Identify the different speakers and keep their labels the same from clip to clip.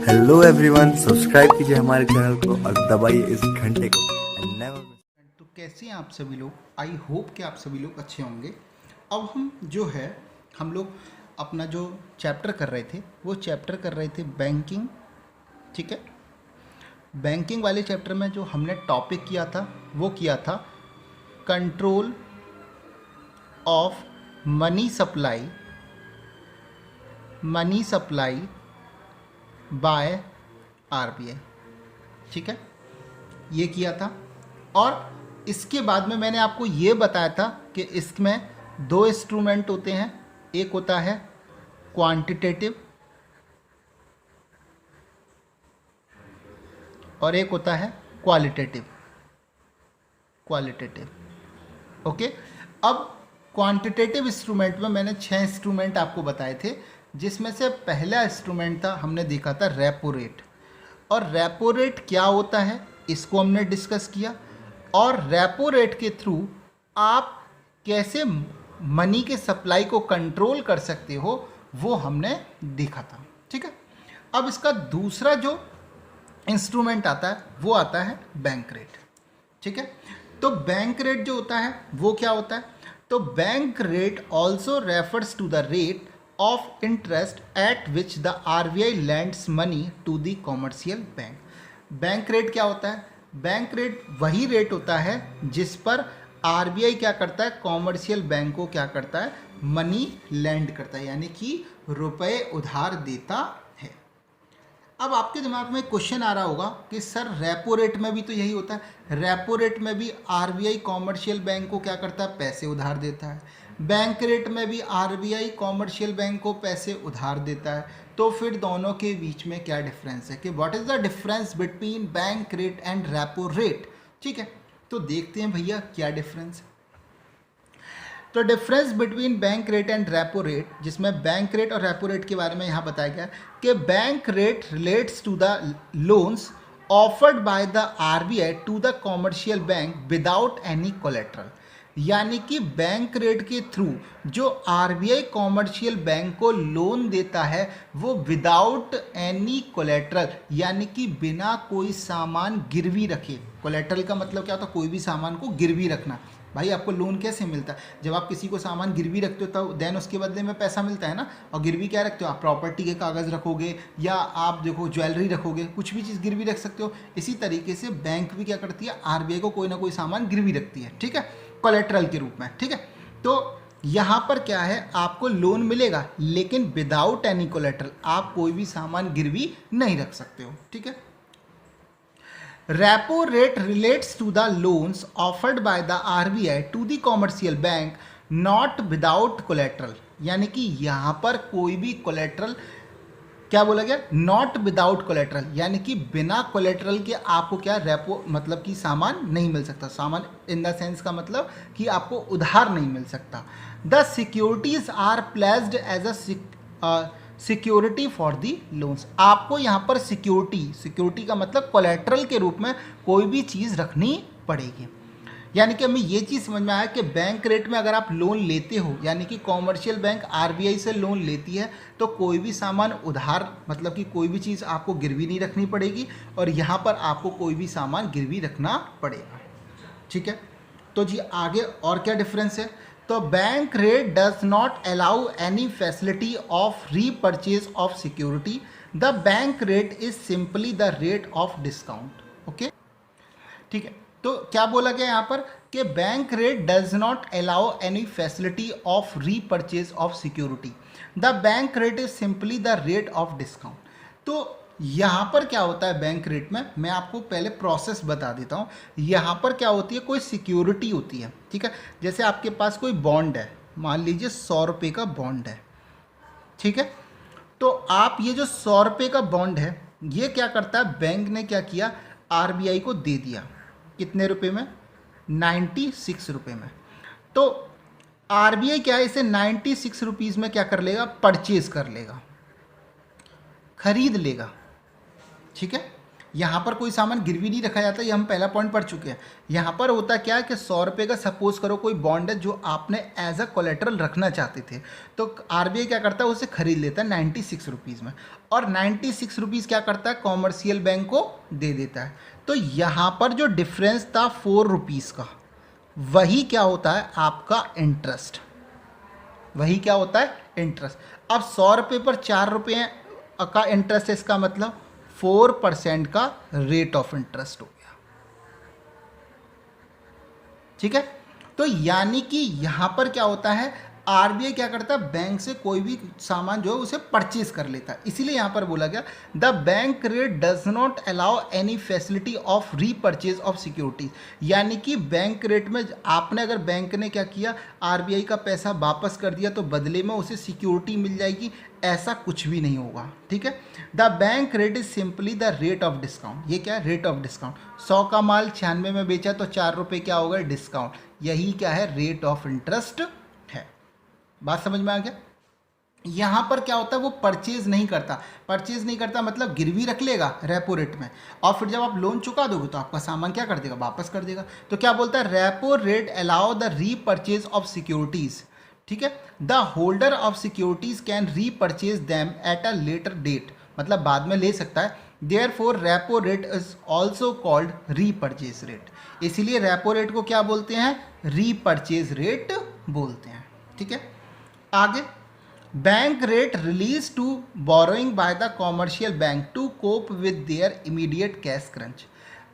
Speaker 1: Hello everyone, subscribe कीजिए हमारे channel को और दबाइए इस घंटे को।
Speaker 2: तो कैसे हैं आप सभी लोग। आई होप कि आप सभी लोग अच्छे होंगे। अब हम लोग अपना जो चैप्टर कर रहे थे वो चैप्टर कर रहे थे बैंकिंग। ठीक है, बैंकिंग वाले चैप्टर में जो हमने टॉपिक किया था वो किया था control of money supply by RBI. ठीक है, ये किया था। और इसके बाद में मैंने आपको ये बताया था कि इसमें दो इंस्ट्रूमेंट होते हैं, एक होता है क्वांटिटेटिव और एक होता है क्वालिटेटिव। ओके, अब क्वांटिटेटिव इंस्ट्रूमेंट में मैंने 6 इंस्ट्रूमेंट आपको बताए थे, जिसमें से पहला इंस्ट्रूमेंट था, हमने देखा था रेपो रेट। और रेपो रेट क्या होता है इसको हमने डिस्कस किया, और रेपो रेट के थ्रू आप कैसे मनी के सप्लाई को कंट्रोल कर सकते हो वो हमने देखा था। ठीक है, अब इसका दूसरा जो इंस्ट्रूमेंट आता है वो आता है बैंक रेट। ठीक है, तो बैंक रेट जो होता है वो क्या होता है, तो bank rate also refers to the rate of interest at which the RBI lends money to the commercial bank. Bank rate क्या होता है, बैंक रेट वही रेट होता है जिस पर आरबीआई क्या करता है, कॉमर्शियल बैंक को क्या करता है, मनी लैंड करता है, यानी कि रुपए उधार देता है। अब आपके दिमाग में क्वेश्चन आ रहा होगा कि सर रेपो रेट में भी तो यही होता है, रेपो रेट में भी आरबीआई कॉमर्शियल बैंक को क्या करता है, पैसे उधार देता है, बैंक रेट में भी आरबीआई कॉमर्शियल बैंक को पैसे उधार देता है, तो फिर दोनों के बीच में क्या डिफरेंस है, कि what is the difference between bank rate and repo rate. ठीक है, तो देखते हैं भैया क्या डिफरेंस है। तो difference between bank rate and repo rate, जिसमें बैंक रेट और रेपो रेट के बारे में यहाँ बताया गया कि bank rate relates to the loans offered by the RBI to the commercial bank without any collateral. यानी कि बैंक रेट के थ्रू जो आरबीआई कॉमर्शियल बैंक को लोन देता है वो विदाउट एनी कोलेट्रल, यानी कि बिना कोई सामान गिरवी रखे। कोलेट्रल का मतलब क्या होता है, कोई भी सामान को गिरवी रखना। भाई आपको लोन कैसे मिलता है, जब आप किसी को सामान गिरवी रखते हो तब देन उसके बदले में पैसा मिलता है ना। और गिरवी क्या रखते हो आप, प्रॉपर्टी के कागज़ रखोगे या आप देखो ज्वेलरी रखोगे, कुछ भी चीज़ गिरवी रख सकते हो। इसी तरीके से बैंक भी क्या करती है, आरबीआई को कोई ना कोई सामान गिरवी रखती है। ठीक है, कोलेट्रल के रूप में। ठीक है, तो यहाँ पर क्या है, आपको लोन मिलेगा लेकिन विदाउट एनी कोलेट्रल, आप कोई भी सामान गिरवी नहीं रख सकते हो। ठीक है, repo rate relates to the loans offered by the RBI to the commercial bank not without collateral, यानी कि यहाँ पर कोई भी कोलेट्रल, क्या बोला गया, नॉट विदाउट कोलेट्रल, यानी कि बिना कोलेट्रल के आपको क्या रेपो मतलब कि सामान नहीं मिल सकता। सामान इन द सेंस का मतलब कि आपको उधार नहीं मिल सकता। The securities are placed as a security for the loans. आपको यहाँ पर सिक्योरिटी का मतलब कोलेट्रल के रूप में कोई भी चीज़ रखनी पड़ेगी। यानी कि हमें ये चीज़ समझ में आया कि बैंक रेट में अगर आप लोन लेते हो, यानी कि कॉमर्शियल बैंक आरबीआई से लोन लेती है, तो कोई भी सामान उधार मतलब कि कोई भी चीज़ आपको गिरवी नहीं रखनी पड़ेगी, और यहाँ पर आपको कोई भी सामान गिरवी रखना पड़ेगा। ठीक है, तो जी आगे और क्या डिफरेंस है, तो bank rate does not allow any facility of repurchase of security. The bank rate is simply the rate of discount. Okay, ठीक है, तो क्या बोला गया यहाँ पर कि bank rate does not allow any facility of repurchase of security, the bank rate is simply the rate of discount. तो यहाँ पर क्या होता है बैंक रेट में, मैं आपको पहले प्रोसेस बता देता हूँ। यहाँ पर क्या होती है, कोई सिक्योरिटी होती है। ठीक है, जैसे आपके पास कोई बॉन्ड है, मान लीजिए 100 रुपये का बॉन्ड है। ठीक है, तो आप ये जो 100 रुपये का बॉन्ड है ये क्या करता है, बैंक ने क्या किया, आरबीआई को दे दिया। कितने रुपए में, 96 रुपये में। तो आरबीआई क्या है, इसे 96 रुपीज़ में क्या कर लेगा, परचेज कर लेगा, खरीद लेगा। ठीक है, यहाँ पर कोई सामान गिरवी नहीं रखा जाता, ये हम पहला पॉइंट पढ़ चुके हैं। यहाँ पर होता क्या है कि 100 रुपये का सपोज करो कोई बॉन्ड है जो आपने एज अ कोलेट्रल रखना चाहते थे, तो आरबीआई क्या करता है, उसे खरीद लेता है 96 रुपीज़ में, और 96 रुपीज़ क्या करता है, कॉमर्शियल बैंक को दे देता है। तो यहाँ पर जो डिफरेंस था 4 रुपीज़ का, वही क्या होता है आपका इंटरेस्ट, वही क्या होता है इंटरेस्ट। अब 100 रुपये पर 4 रुपये का इंटरेस्ट है, इसका मतलब 4% का रेट ऑफ इंटरेस्ट हो गया। ठीक है, तो यानी कि यहां पर क्या होता है, आरबीआई क्या करता है, बैंक से कोई भी सामान जो है उसे परचेज कर लेता है। इसीलिए यहां पर बोला गया the bank rate does not allow any facility of repurchase of securities. यानी कि बैंक रेट में आपने अगर बैंक ने क्या किया, आरबीआई का पैसा वापस कर दिया तो बदले में उसे सिक्योरिटी मिल जाएगी, ऐसा कुछ भी नहीं होगा। ठीक है, the bank rate is simply the rate of discount. ये क्या है, रेट ऑफ डिस्काउंट। 100 का माल 96 में बेचा तो 4 रुपये क्या होगा, डिस्काउंट। यही क्या है, रेट ऑफ इंटरेस्ट है। बात समझ में आ गया। यहाँ पर क्या होता है, वो परचेज नहीं करता। परचेज नहीं करता मतलब गिरवी रख लेगा रेपो रेट में, और फिर जब आप लोन चुका दोगे तो आपका सामान क्या कर देगा, वापस कर देगा। तो क्या बोलता है, repo rate allow the repurchase of securities. ठीक है, the holder of securities can repurchase them at a later date, मतलब बाद में ले सकता है। Therefore repo rate is also called repurchase rate. इसीलिए रेपो रेट को क्या बोलते हैं, रीपर्चेज रेट बोलते हैं। ठीक है, आगे, bank rate relates to borrowing by the commercial bank to cope with their immediate cash crunch.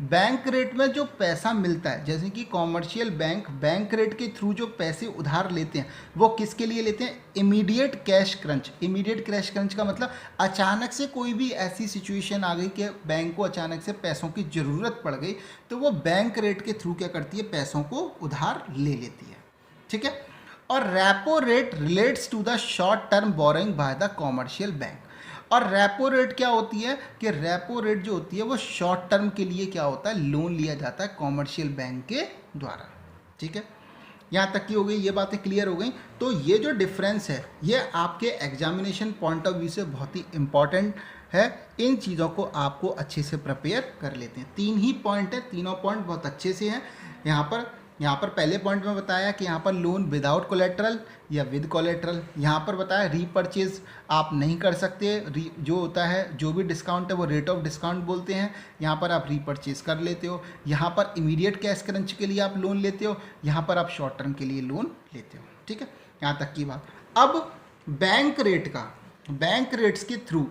Speaker 2: Bank rate में जो पैसा मिलता है, जैसे कि कॉमर्शियल बैंक रेट के थ्रू जो पैसे उधार लेते हैं, वो किसके लिए लेते हैं, immediate cash crunch. Immediate cash crunch का मतलब अचानक से कोई भी ऐसी सिचुएशन आ गई कि बैंक को अचानक से पैसों की ज़रूरत पड़ गई, तो वो बैंक रेट के थ्रू क्या करती है, पैसों को उधार ले लेती है। ठीक है, और repo rate relates to the short term borrowing by the commercial bank. और रेपो रेट क्या होती है कि रेपो रेट जो होती है वो शॉर्ट टर्म के लिए क्या होता है, लोन लिया जाता है कॉमर्शियल बैंक के द्वारा। ठीक है, यहाँ तक की हो गई, ये बातें क्लियर हो गई। तो ये जो डिफरेंस है ये आपके एग्जामिनेशन पॉइंट ऑफ व्यू से बहुत ही इंपॉर्टेंट है। इन चीज़ों को आपको अच्छे से प्रिपेयर कर लेते हैं। 3 ही पॉइंट है, तीनों पॉइंट बहुत अच्छे से हैं। यहाँ पर पहले पॉइंट में बताया कि यहाँ पर लोन विदाउट कोलेट्रल या विद कोलेट्रल। यहाँ पर बताया रीपर्चेज आप नहीं कर सकते, जो होता है जो भी डिस्काउंट है वो रेट ऑफ डिस्काउंट बोलते हैं। यहाँ पर आप रीपर्चेज कर लेते हो। यहाँ पर इमीडिएट कैश क्रंच के लिए आप लोन लेते हो, यहाँ पर आप शॉर्ट टर्म के लिए लोन लेते हो। ठीक है, यहाँ तक की बात। अब बैंक रेट्स के थ्रू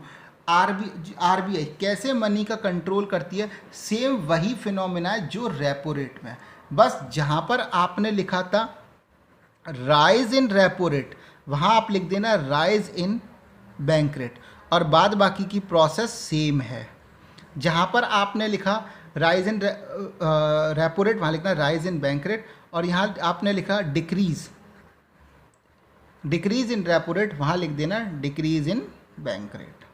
Speaker 2: आरबीआई कैसे मनी का कंट्रोल करती है, सेम वही फिनोमिना है जो रेपो रेट में है। बस जहाँ पर आपने लिखा था राइज इन रेपो रेट, वहाँ आप लिख देना राइज इन बैंक रेट, और बाद बाकी की प्रोसेस सेम है। जहाँ पर आपने लिखा राइज इन रेपो रेट, वहाँ लिखना राइज इन बैंक रेट, और यहाँ आपने लिखा डिक्रीज इन रेपो रेट, वहाँ लिख देना डिक्रीज इन बैंक रेट।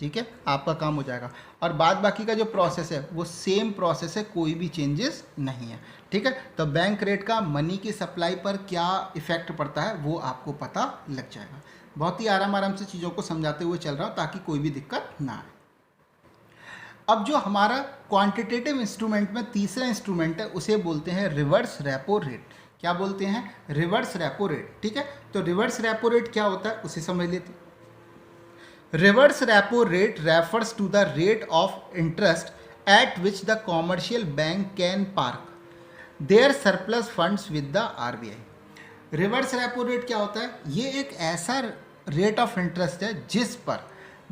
Speaker 2: ठीक है, आपका काम हो जाएगा। और बाद बाकी का जो प्रोसेस है वो सेम प्रोसेस है, कोई भी चेंजेस नहीं है। ठीक है, तो बैंक रेट का मनी की सप्लाई पर क्या इफेक्ट पड़ता है वो आपको पता लग जाएगा। बहुत ही आराम से चीज़ों को समझाते हुए चल रहा हूँ ताकि कोई भी दिक्कत ना आए। अब जो हमारा क्वांटिटेटिव इंस्ट्रूमेंट में तीसरा इंस्ट्रूमेंट है उसे बोलते हैं रिवर्स रेपो रेट। क्या बोलते हैं, रिवर्स रेपो रेट। ठीक है, तो रिवर्स रेपो रेट क्या होता है उसे समझ लेते हैं। Reverse repo rate refers to the rate of interest at which the commercial bank can park their surplus funds with the RBI। Reverse repo rate क्या होता है, ये एक ऐसा रेट ऑफ इंटरेस्ट है जिस पर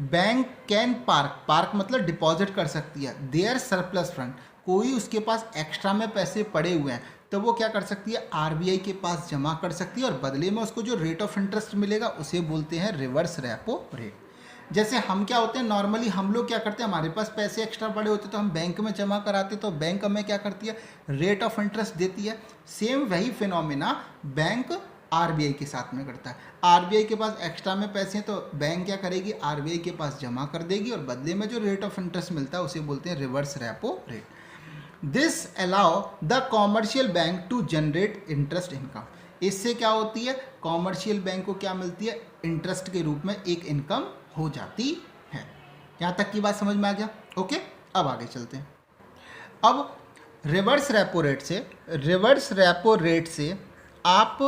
Speaker 2: बैंक कैन पार्क मतलब डिपॉजिट कर सकती है देयर सरप्लस फंड। कोई उसके पास एक्स्ट्रा में पैसे पड़े हुए हैं तो वो क्या कर सकती है, आरबीआई के पास जमा कर सकती है, और बदले में उसको जो रेट ऑफ इंटरेस्ट मिलेगा उसे बोलते हैं रिवर्स रेपो रेट। जैसे हम क्या होते हैं, नॉर्मली हम लोग क्या करते हैं, हमारे पास पैसे एक्स्ट्रा पड़े होते तो हम बैंक में जमा कराते, तो बैंक हमें क्या करती है, रेट ऑफ इंटरेस्ट देती है। सेम वही फिनोमिना बैंक आरबीआई के साथ में करता है। आरबीआई के पास एक्स्ट्रा में पैसे हैं तो बैंक क्या करेगी, आरबीआई के पास जमा कर देगी, और बदले में जो रेट ऑफ इंटरेस्ट मिलता है उसे बोलते हैं reverse repo rate. This allow the commercial bank to generate interest income. इससे क्या होती है, कॉमर्शियल बैंक को क्या मिलती है, इंटरेस्ट के रूप में एक इनकम हो जाती है। यहाँ तक की बात समझ में आ गया। ओके, अब आगे चलते हैं। अब रिवर्स रेपो रेट से आप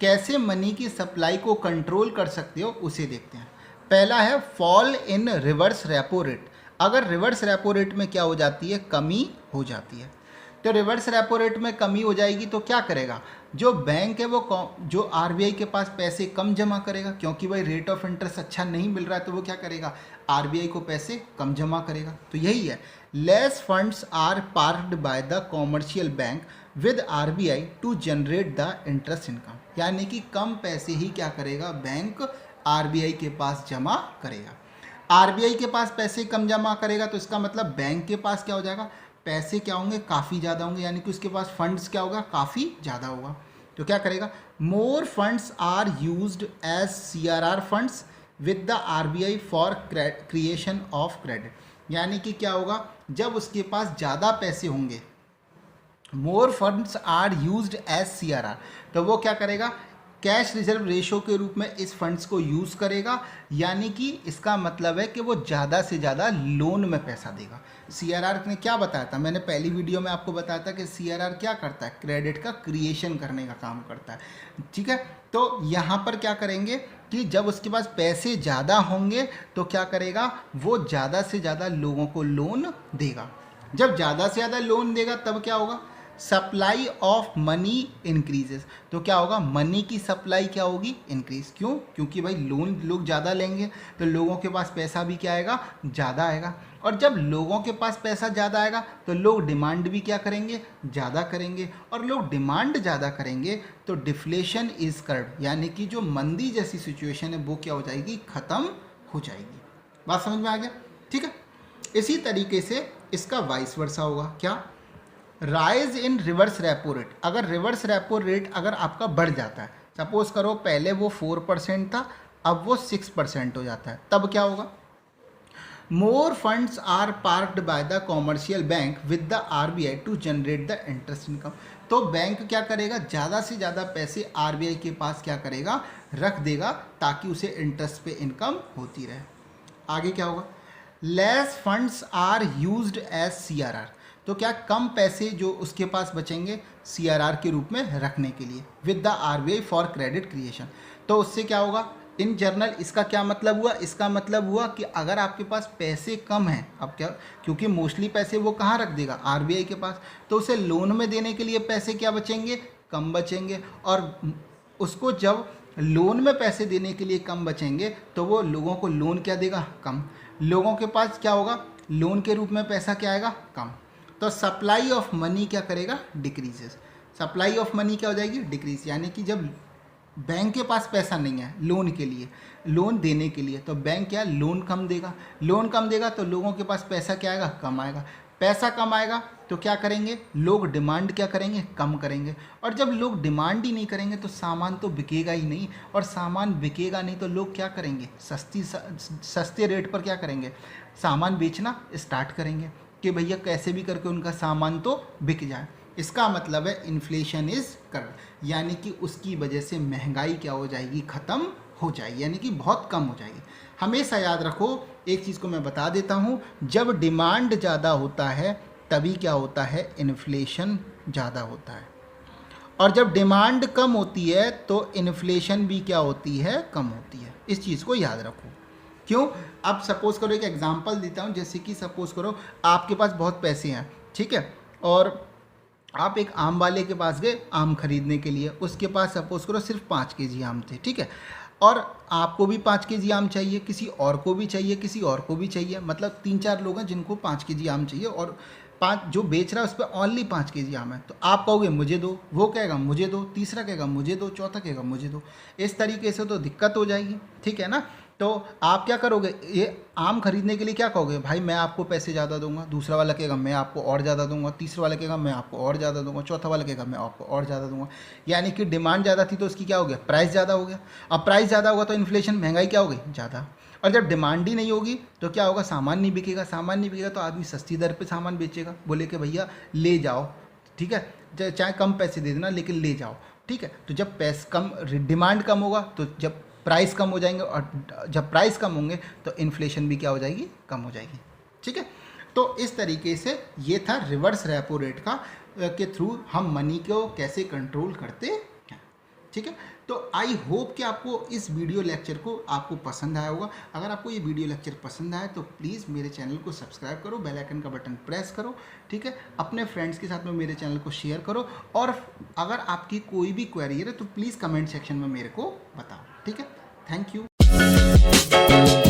Speaker 2: कैसे मनी की सप्लाई को कंट्रोल कर सकते हो उसे देखते हैं। पहला है fall in reverse repo rate. अगर रिवर्स रेपो रेट में क्या हो जाती है, कमी हो जाती है, तो रिवर्स रेपो रेट में कमी हो जाएगी तो क्या करेगा, जो बैंक है वो जो आरबीआई के पास पैसे कम जमा करेगा, क्योंकि भाई रेट ऑफ इंटरेस्ट अच्छा नहीं मिल रहा है, तो वो क्या करेगा, आरबीआई को पैसे कम जमा करेगा। तो यही है, less funds are parked by the commercial bank with RBI to generate the interest income. यानी कि कम पैसे ही क्या करेगा, बैंक आरबीआई के पास जमा करेगा। आरबीआई के पास पैसे कम जमा करेगा तो इसका मतलब बैंक के पास क्या हो जाएगा, पैसे क्या होंगे, काफ़ी ज़्यादा होंगे, यानी कि उसके पास फंड्स क्या होगा, काफ़ी ज़्यादा होगा। तो क्या करेगा, more funds are used as CRR funds with the RBI for creation of credit. यानी कि क्या होगा, जब उसके पास ज़्यादा पैसे होंगे, more funds are used as CRR, तो वो क्या करेगा, कैश रिजर्व रेशो के रूप में इस फंड्स को यूज़ करेगा। यानी कि इसका मतलब है कि वो ज़्यादा से ज़्यादा लोन में पैसा देगा। सीआरआर ने क्या बताया था, मैंने पहली वीडियो में आपको बताया था कि सीआरआर क्या करता है, क्रेडिट का क्रिएशन करने का काम करता है। ठीक है, तो यहाँ पर क्या करेंगे कि जब उसके पास पैसे ज़्यादा होंगे तो क्या करेगा, वो ज़्यादा से ज़्यादा लोगों को लोन देगा। जब ज़्यादा से ज़्यादा लोन देगा तब क्या होगा, सप्लाई ऑफ मनी इंक्रीजेस। तो क्या होगा, मनी की सप्लाई क्या होगी, इंक्रीज। क्यों, क्योंकि भाई लोन लोग ज़्यादा लेंगे तो लोगों के पास पैसा भी क्या आएगा, ज़्यादा आएगा। और जब लोगों के पास पैसा ज़्यादा आएगा तो लोग डिमांड भी क्या करेंगे, ज़्यादा करेंगे। और लोग डिमांड ज़्यादा करेंगे तो डिफ्लेशन इज कर्व, यानी कि जो मंदी जैसी सिचुएशन है वो क्या हो जाएगी, ख़त्म हो जाएगी। बात समझ में आ गया, ठीक है। इसी तरीके से इसका वाइस वर्सा होगा, क्या, rise in reverse repo rate. अगर रिवर्स रेपो रेट अगर आपका बढ़ जाता है, सपोज करो पहले वो 4% था, अब वो 6% हो जाता है, तब क्या होगा, more funds are parked by the commercial bank with the RBI to generate the interest income. तो बैंक क्या करेगा, ज़्यादा से ज़्यादा पैसे आरबीआई के पास क्या करेगा, रख देगा, ताकि उसे इंटरेस्ट पे इनकम होती रहे। आगे क्या होगा, less funds are used as CRR. तो क्या, कम पैसे जो उसके पास बचेंगे सीआरआर के रूप में रखने के लिए, with the RBI for credit creation. तो उससे क्या होगा, इन जनरल इसका क्या मतलब हुआ, इसका मतलब हुआ कि अगर आपके पास पैसे कम हैं, अब क्या, क्योंकि मोस्टली पैसे वो कहाँ रख देगा, आरबीआई के पास, तो उसे लोन में देने के लिए पैसे क्या बचेंगे, कम बचेंगे। और उसको जब लोन में पैसे देने के लिए कम बचेंगे तो वो लोगों को लोन क्या देगा, कम। लोगों के पास क्या होगा, लोन के रूप में पैसा क्या आएगा, कम। तो सप्लाई ऑफ मनी क्या करेगा, डिक्रीजेस। सप्लाई ऑफ मनी क्या हो जाएगी, डिक्रीज। यानी कि जब बैंक के पास पैसा नहीं है लोन के लिए, लोन देने के लिए, तो बैंक क्या, लोन कम देगा। लोन कम देगा तो लोगों के पास पैसा क्या आएगा, कम आएगा। पैसा कम आएगा तो क्या करेंगे, लोग डिमांड क्या करेंगे, कम करेंगे। और जब लोग डिमांड ही नहीं करेंगे तो सामान तो बिकेगा ही नहीं, और सामान बिकेगा नहीं तो लोग क्या करेंगे, सस्ते रेट पर क्या करेंगे, सामान बेचना स्टार्ट करेंगे कि भैया कैसे भी करके उनका सामान तो बिक जाए। इसका मतलब है इन्फ्लेशन इज कर, यानी कि उसकी वजह से महंगाई क्या हो जाएगी, ख़त्म हो जाएगी, यानी कि बहुत कम हो जाएगी। हमेशा याद रखो, एक चीज़ को मैं बता देता हूँ, जब डिमांड ज़्यादा होता है तभी क्या होता है, इन्फ्लेशन ज़्यादा होता है। और जब डिमांड कम होती है तो इन्फ्लेशन भी क्या होती है, कम होती है। इस चीज़ को याद रखो। क्यों, अब सपोज़ करो, एक एग्जांपल देता हूँ, जैसे कि सपोज़ करो आपके पास बहुत पैसे हैं, ठीक है, और आप एक आम वाले के पास गए आम खरीदने के लिए, उसके पास सपोज़ करो सिर्फ 5 केजी आम थे, ठीक है, और आपको भी 5 केजी आम चाहिए, किसी और को भी चाहिए, किसी और को भी चाहिए, मतलब 3-4 लोग हैं जिनको 5 केजी आम चाहिए, और 5 जो बेच रहा है उस पर ओनली 5 केजी आम है। तो आप कहोगे मुझे दो, वो कहेगा मुझे दो, तीसरा कहेगा मुझे दो, चौथा कहेगा मुझे दो। इस तरीके से तो दिक्कत हो जाएगी, ठीक है ना। तो आप क्या करोगे, ये आम खरीदने के लिए क्या कहोगे, भाई मैं आपको पैसे ज़्यादा दूंगा, दूसरा वाला कहेगा मैं आपको और ज़्यादा दूंगा, तीसरा वाला कहेगा मैं आपको और ज़्यादा दूंगा, चौथा वाला कहेगा मैं आपको और ज़्यादा दूंगा। यानी कि डिमांड ज़्यादा थी तो उसकी क्या हो गया, प्राइस ज़्यादा हो गया। अब प्राइस ज़्यादा होगा तो इन्फ्लेशन, महंगाई क्या हो गई, ज़्यादा। और जब डिमांड ही नहीं होगी तो क्या होगा, सामान नहीं बिकेगा। सामान नहीं बिकेगा तो आदमी सस्ती दर पे सामान बेचेगा, बोले कि भैया ले जाओ, ठीक है, चाहे कम पैसे दे देना लेकिन ले जाओ, ठीक है। तो जब पैसे कम, डिमांड कम होगा तो जब प्राइस कम हो जाएंगे, और जब प्राइस कम होंगे तो इन्फ्लेशन भी क्या हो जाएगी, कम हो जाएगी, ठीक है। तो इस तरीके से ये था रिवर्स रेपो रेट का के थ्रू हम मनी को कैसे कंट्रोल करते हैं। ठीक है, तो आई होप कि आपको इस वीडियो लेक्चर को आपको पसंद आया होगा। अगर आपको ये वीडियो लेक्चर पसंद आया तो प्लीज़ मेरे चैनल को सब्सक्राइब करो, बेल आइकन का बटन प्रेस करो। ठीक है, अपने फ्रेंड्स के साथ में मेरे चैनल को शेयर करो, और अगर आपकी कोई भी क्वेरी है तो प्लीज़ कमेंट सेक्शन में मेरे को बताओ। ठीक है, थैंक यू।